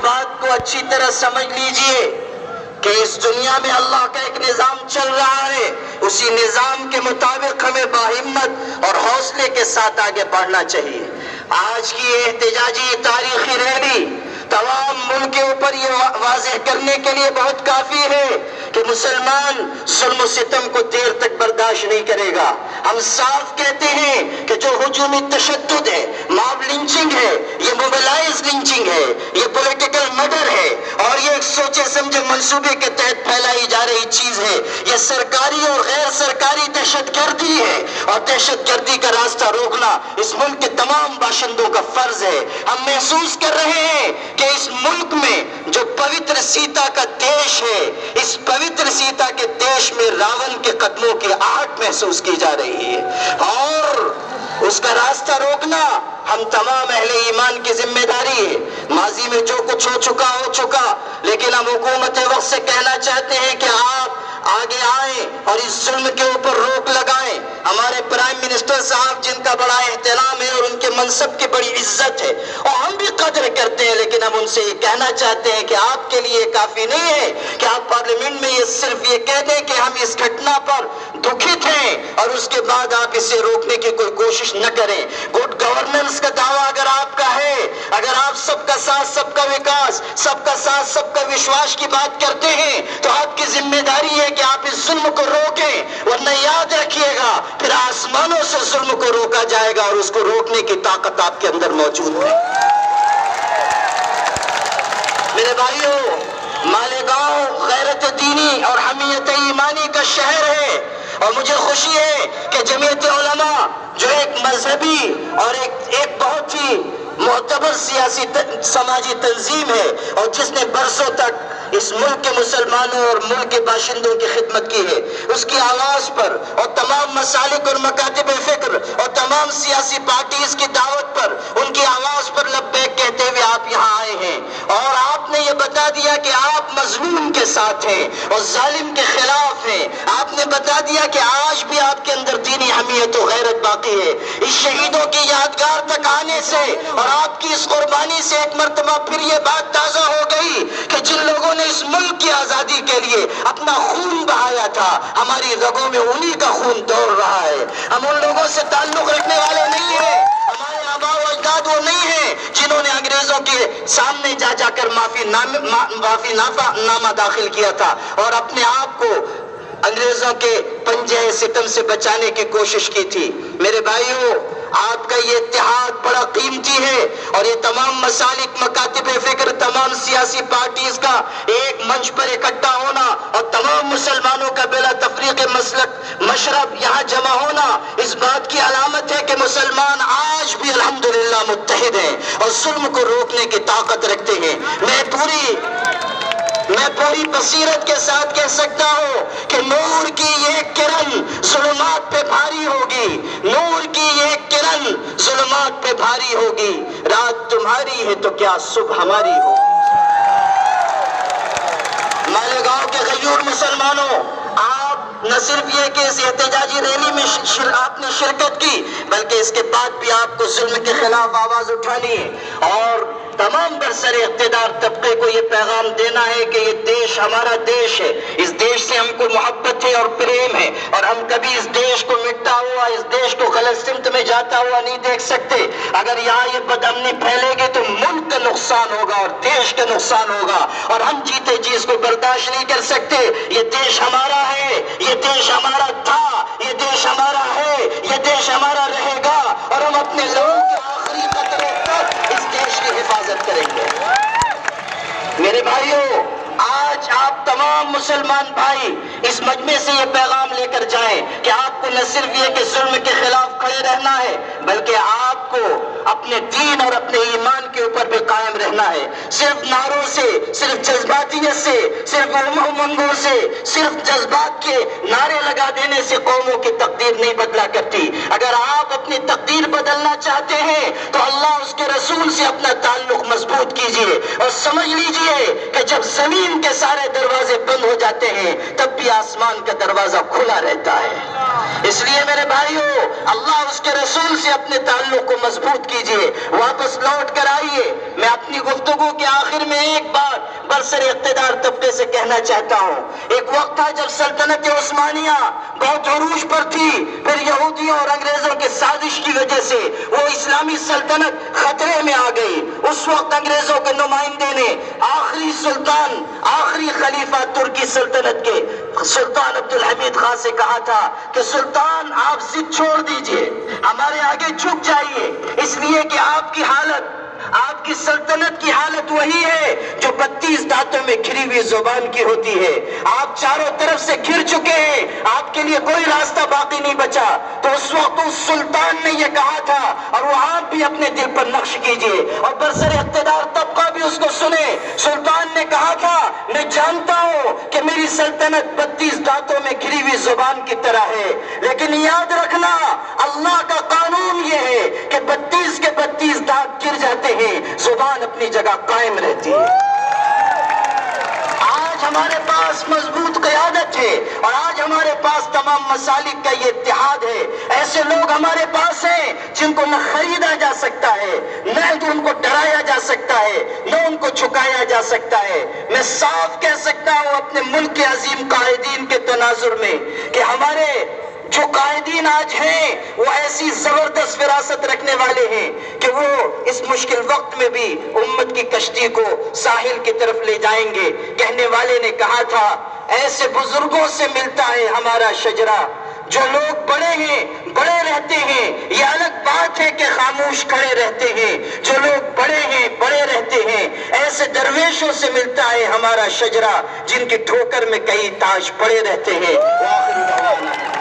بات کو اچھی طرح سمجھ لیجئے کہ اس دنیا میں اللہ کا ایک نظام چل رہا ہے، اسی نظام کے مطابق ہمیں باہمت اور حوصلے کے ساتھ آگے بڑھنا چاہیے۔ آج کی یہ احتجاجی تاریخی ریلی تمام ملک کے اوپر یہ واضح کرنے کے لیے بہت کافی ہے کہ مسلمان ظلم و ستم کو دیر تک برداشت نہیں کرے گا۔ ہم صاف کہتے ہیں کہ جو ہجومی تشدد ہے، ماب لنچنگ ہے، یہ موبلائز لنچنگ ہے، یہ پولیٹیکل مرڈر ہے، اور یہ ایک سوچے سمجھے منصوبے کے تحت پھیلائی جا رہی چیز ہے۔ یہ سرکاری اور غیر سرکاری دہشت گردی ہے، اور دہشت گردی کا راستہ روکنا اس ملک کے تمام باشندوں کا فرض ہے۔ ہم محسوس کر رہے ہیں کہ اس ملک میں جو پوتر سیتا کا دیش ہے، اس پوتر سیتا کے دیش میں راون کے قدموں کی آہٹ محسوس کی جا رہی ہے، اور اس کا راستہ روکنا ہم تمام اہل ایمان کی ذمہ داری ہے۔ ماضی میں جو کچھ ہو چکا، لیکن ہم حکومت وقت سے کہنا چاہتے ہیں کہ آپ آگے آئیں اور اس ظلم کے اوپر روک لگائیں۔ ہمارے پرائم منسٹر صاحب جن کا بڑا احترام ہے اور ان کے منصب کی بڑی عزت ہے اور ہم بھی قدر کرتے ہیں، لیکن ہم ان سے یہ کہنا چاہتے ہیں کہ آپ کے لیے کافی نہیں ہے کہ آپ پارلیمنٹ میں یہ صرف یہ کہہ دیں کہ ہم اس گھٹنا پر دکھت ہیں اور اس کے بعد آپ اسے روکنے کی کوئی کوشش نہ کریں۔ گڈ گورننس کا دعویٰ اگر آپ کا ہے، اگر آپ سب کا ساتھ سب کا وکاس، سب کا ساتھ سب کا وشواس کی بات کرتے ہیں، تو آپ کی ذمہ داری ہے کہ آپ اس ظلم کو روکیں، ورنہ یاد رکھیے گا پھر آسمانوں سے ظلم کو روکا جائے گا اور اس کو روکنے کی طاقت آپ کے اندر موجود ہے۔ میرے بھائیوں، مالیگاؤں غیرت دینی اور حمیت ایمانی کا شہر ہے، اور مجھے خوشی ہے کہ جمعیت علماء جو ایک مذہبی اور ایک بہت ہی معتبر سیاسی سماجی تنظیم ہے اور جس نے برسوں تک اس ملک کے مسلمانوں اور ملک کے باشندوں کی خدمت کی ہے، اس کی آواز پر اور تمام مسالک اور مکاتب فکر اور تمام سیاسی پارٹیز کی دعوت پر، ان کی آواز پر لبیک کہتے ہوئے آپ یہاں آئے ہیں، اور آپ نے یہ بتا دیا کہ آپ مظلوم کے ساتھ ہیں اور ظالم کے خلاف ہیں۔ آپ نے بتا دیا کہ آج بھی آپ کے اندر دینی حمیت و غیرت باقی ہے۔ اس شہیدوں کی یادگار تک آنے سے اور آپ کی اس قربانی سے ایک مرتبہ پھر یہ بات تازہ ہو گئی کہ جن لوگوں نے اس ملک کی آزادی کے لیے اپنا خون بہایا تھا، ہماری رگوں میں انہی کا خون دوڑ رہا ہے۔ ہم ان لوگوں سے تعلق رکھنے والے نہیں ہیں، ہمارے آباء و اجداد وہ نہیں ہیں جنہوں نے انگریزوں کے سامنے جا کر معافی نامہ داخل کیا تھا اور اپنے آپ کو انگریزوں کے پنجے ستم سے بچانے کی کوشش کی تھی۔ میرے بھائیوں، آپ کا یہ اتحاد بڑا قیمتی ہے، اور یہ تمام مسالک، مکاتب فکر، تمام سیاسی پارٹیز کا ایک منچ پر اکٹھا ہونا اور تمام مسلمانوں کا بلا تفریق مسلک مشرب یہاں جمع ہونا اس بات کی علامت ہے کہ مسلمان آج بھی الحمدللہ متحد ہیں اور ظلم کو روکنے کی طاقت رکھتے ہیں۔ میں پوری بصیرت کے ساتھ کہہ سکتا ہوں کہ نور کی یہ کرن ظلمات پہ بھاری ہوگی، نور کی یہ کرن ظلمات پہ بھاری ہوگی، رات تمہاری ہے تو کیا صبح ہماری ہوگی۔ مالیگاؤں کے غیور مسلمانوں، آپ نہ صرف یہ کہ اس احتجاجی ریلی میں آپ نے شرکت کی، بلکہ اس کے بعد بھی آپ کو ظلم کے خلاف آواز اٹھانی ہے اور تمام برسر اقتدار طبقے کو یہ پیغام دینا ہے کہ یہ دیش ہمارا دیش ہے، اس دیش سے ہم کو محبت ہے اور پریم ہے، اور ہم کبھی اس دیش کو مٹتا ہوا، اس دیش کو غلط سمت میں جاتا ہوا نہیں دیکھ سکتے۔ اگر یہاں یہ بدامنی پھیلے گی تو ملک کا نقصان ہوگا اور دیش کا نقصان ہوگا، اور ہم جیتے جی اس کو برداشت نہیں کر سکتے۔ یہ دیش ہمارا ہے، یہ دیش ہمارا تھا، یہ دیش ہمارا ہے، یہ دیش ہمارا رہے گا، اور ہم اپنے لوگوں کے آخری قطرے تک اس دیش کی حفاظت کریں گے۔ میرے بھائیوں، آج آپ تمام مسلمان بھائی اس مجمع سے یہ پیغام لے کر جائیں کہ آپ کو نہ صرف یہ کہ ظلم کے خلاف کھڑے رہنا ہے، بلکہ آپ کو اپنے دین اور اپنے ایمان کے اوپر بھی قائم رہنا ہے۔ صرف نعروں سے، صرف جذباتیت سے، صرف امنگوں سے، صرف جذبات کے نعرے لگا دینے سے قوموں کی تقدیر نہیں بدلا کرتی. اگر آپ اپنی تقدیر بدلنا چاہتے ہیں تو اللہ اس کے رسول سے اپنا تعلق مضبوط کیجئے اور سمجھ لیجئے کہ جب زمین کے سارے دروازے بند ہو جاتے ہیں تب بھی آسمان کا دروازہ کھلا رہتا ہے. اس لیے میرے بھائیوں، اللہ اس کے رسول سے اپنے تعلق کو مضبوط کیجئے. واپس لوٹ کر آئیے. میں اپنی گفتگو کے آخر میں ایک بات برسر اقتدار طبقے سے کہنا چاہتا ہوں. ایک وقت تھا جب سلطنت عثمانیہ بہت عروج پر تھی، پھر یہودیوں اور انگریزوں کے سازش کی وجہ سے وہ اسلامی سلطنت خطرے میں آ گئی. اس وقت انگریزوں کے نمائندے نے آخری سلطان، آخری خلیفہ ترکی سلطنت کے سلطان عبدالحمید خان سے کہا تھا کہ سلطان آپ ضد چھوڑ دیجئے، ہمارے آگے جھک جائیے، اس لیے کہ آپ کی حالت، آپ کی سلطنت کی حالت وہی ہے جو 32 دانتوں میں گھری ہوئی زبان کی ہوتی ہے. آپ چاروں طرف سے گھر چکے ہیں، آپ کے لیے کوئی راستہ باقی نہیں بچا. تو اس وقت اس سلطان نے یہ کہا تھا، اور وہ آپ بھی اپنے دل پر نقش کیجئے اور برسر اقتدار طبقہ بھی اس کو سنے. سلطان نے کہا تھا میں جانتا ہوں کہ میری سلطنت 32 دانتوں میں گھری ہوئی زبان کی طرح ہے، لیکن یاد رکھنا اللہ کا قانون یہ ہے کہ 32 کے 32 دانت گر جاتے ہیں، زبان اپنی جگہ قائم رہتی ہے. آج ہمارے پاس مضبوط قیادت ہے اور آج ہمارے پاس تمام مسالک کا یہ اتحاد ہے. ایسے لوگ ہمارے پاس ہیں جن کو نہ خریدا جا سکتا ہے، نہ ان کو ڈرایا جا سکتا ہے، نہ ان کو چھکایا جا سکتا ہے. میں صاف کہہ سکتا ہوں اپنے ملک کے عظیم قائدین کے تناظر میں کہ ہمارے جو قائدین آج ہیں وہ ایسی زبردست وراثت رکھنے والے ہیں کہ وہ اس مشکل وقت میں بھی امت کی کشتی کو ساحل کی طرف لے جائیں گے. کہنے والے نے کہا تھا ایسے بزرگوں سے ملتا ہے ہمارا شجرہ. جو لوگ بڑے ہیں، بڑے رہتے ہیں، یہ الگ بات ہے کہ خاموش کھڑے رہتے ہیں. جو لوگ بڑے ہیں، بڑے رہتے ہیں، ایسے درویشوں سے ملتا ہے ہمارا شجرہ جن کی ٹھوکر میں کئی تاج پڑے رہتے ہیں. وآخر دعوانا